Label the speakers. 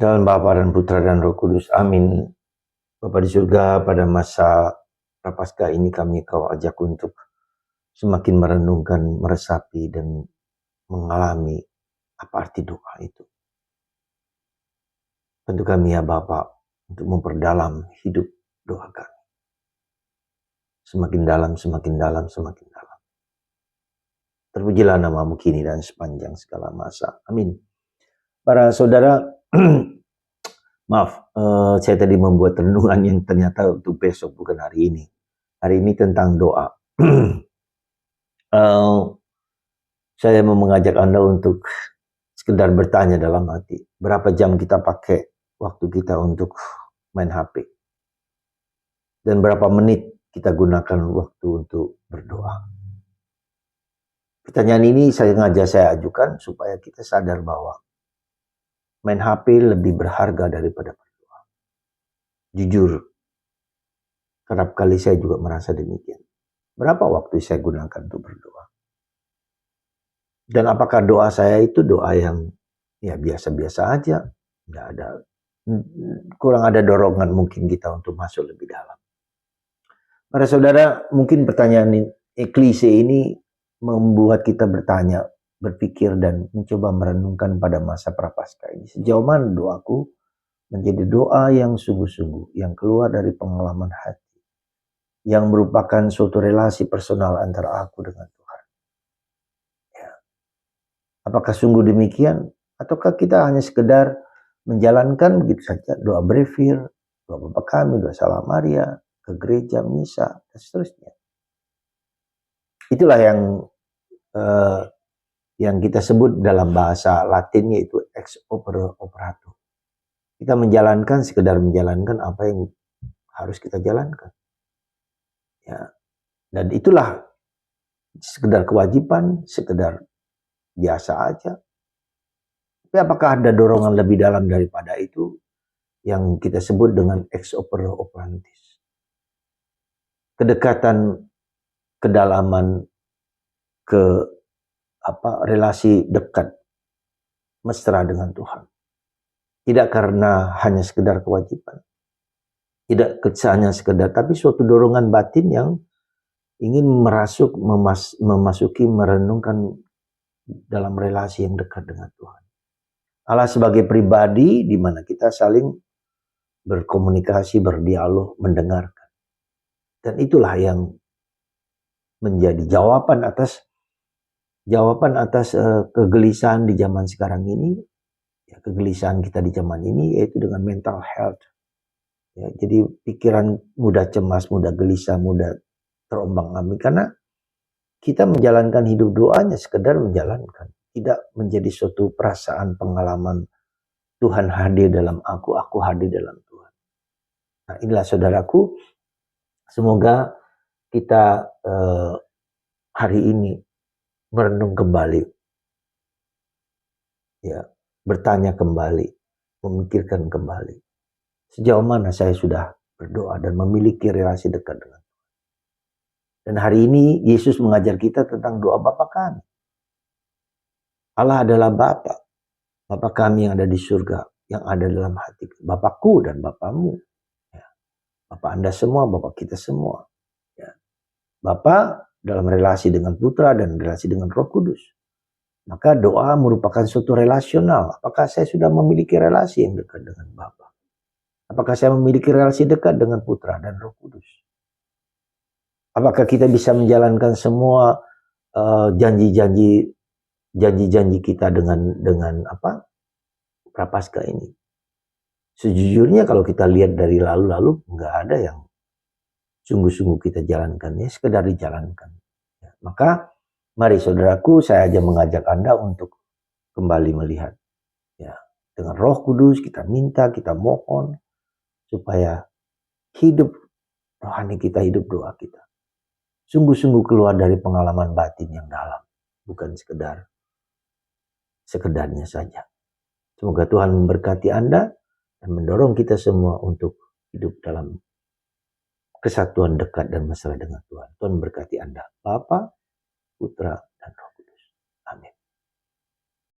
Speaker 1: Dalam Bapa dan Putra dan Roh Kudus. Amin. Bapa di surga, pada masa Prapaskah ini kami kau ajak untuk semakin merenungkan, meresapi, dan mengalami apa arti doa itu. Tentu kami ya Bapa untuk memperdalam hidup doa kami. Semakin dalam, semakin dalam, semakin dalam. Terpujilah namamu kini dan sepanjang segala masa. Amin. Para saudara, maaf, saya tadi membuat renungan yang ternyata untuk besok, bukan hari ini. Hari ini tentang doa. Saya mau mengajak Anda untuk sekedar bertanya dalam hati. Berapa jam kita pakai waktu kita untuk main HP? Dan berapa menit kita gunakan waktu untuk berdoa? Pertanyaan ini saya ajukan supaya kita sadar bahwa main HP lebih berharga daripada berdoa. Jujur, kerap kali saya juga merasa demikian. Berapa waktu saya gunakan untuk berdoa? Dan apakah doa saya itu doa yang ya biasa-biasa aja? Nggak ada, kurang ada dorongan mungkin kita untuk masuk lebih dalam. Para saudara, mungkin pertanyaan klise ini membuat kita bertanya, berpikir, dan mencoba merenungkan pada masa Prapaskah ini. Sejauh mana doaku menjadi doa yang sungguh-sungguh, yang keluar dari pengalaman hati, yang merupakan suatu relasi personal antara aku dengan Tuhan. Ya. Apakah sungguh demikian? Ataukah kita hanya sekedar menjalankan begitu saja doa brevir, doa Bapa Kami, doa Salam Maria, ke gereja, misa, dan seterusnya. Itulah yang kita sebut dalam bahasa Latin yaitu ex opere operato. Kita menjalankan, sekedar menjalankan apa yang harus kita jalankan. Ya. Dan itulah sekedar kewajiban, sekedar biasa aja. Tapi apakah ada dorongan lebih dalam daripada itu yang kita sebut dengan ex opere operantis? Kedekatan, kedalaman, relasi dekat, mesra dengan Tuhan. Tidak karena hanya sekedar kewajiban. Tidak hanya sekedar, tapi suatu dorongan batin yang ingin memasuki, merenungkan dalam relasi yang dekat dengan Tuhan. Allah sebagai pribadi di mana kita saling berkomunikasi, berdialog, mendengarkan. Dan itulah yang menjadi jawaban atas kegelisahan di zaman sekarang ini. Ya, kegelisahan kita di zaman ini yaitu dengan mental health. Ya, jadi pikiran mudah cemas, mudah gelisah, mudah terombang-ambing karena kita menjalankan hidup doanya sekedar menjalankan, tidak menjadi suatu perasaan pengalaman Tuhan hadir dalam aku hadir dalam Tuhan. Nah, inilah saudaraku, semoga kita hari ini merenung kembali, ya, bertanya kembali, memikirkan kembali. Sejauh mana saya sudah berdoa dan memiliki relasi dekat dengan Tuhan. Dan hari ini Yesus mengajar kita tentang doa Bapa Kami. Allah adalah Bapa. Bapa Kami yang ada di surga, yang ada dalam hati. Bapakku dan Bapamu. Ya. Bapa Anda semua, Bapa kita semua. Ya. Bapa dalam relasi dengan Putra dan relasi dengan Roh Kudus. Maka doa merupakan suatu relasional. Apakah saya sudah memiliki relasi yang dekat dengan Bapa? Apakah saya memiliki relasi dekat dengan Putra dan Roh Kudus? Apakah kita bisa menjalankan semua janji-janji kita dengan Prapaskah ini? Sejujurnya kalau kita lihat dari lalu-lalu nggak ada yang sungguh-sungguh kita jalankan, ya sekedar dijalankan. Ya, maka mari saudaraku, saya aja mengajak Anda untuk kembali melihat. Ya, dengan Roh Kudus kita minta, kita mohon supaya hidup rohani kita, hidup doa kita sungguh-sungguh keluar dari pengalaman batin yang dalam, bukan sekedarnya saja. Semoga Tuhan memberkati Anda dan mendorong kita semua untuk hidup dalam kesatuan dekat dan mesra dengan Tuhan. Tuhan memberkati Anda, Bapa, Putra, dan Roh.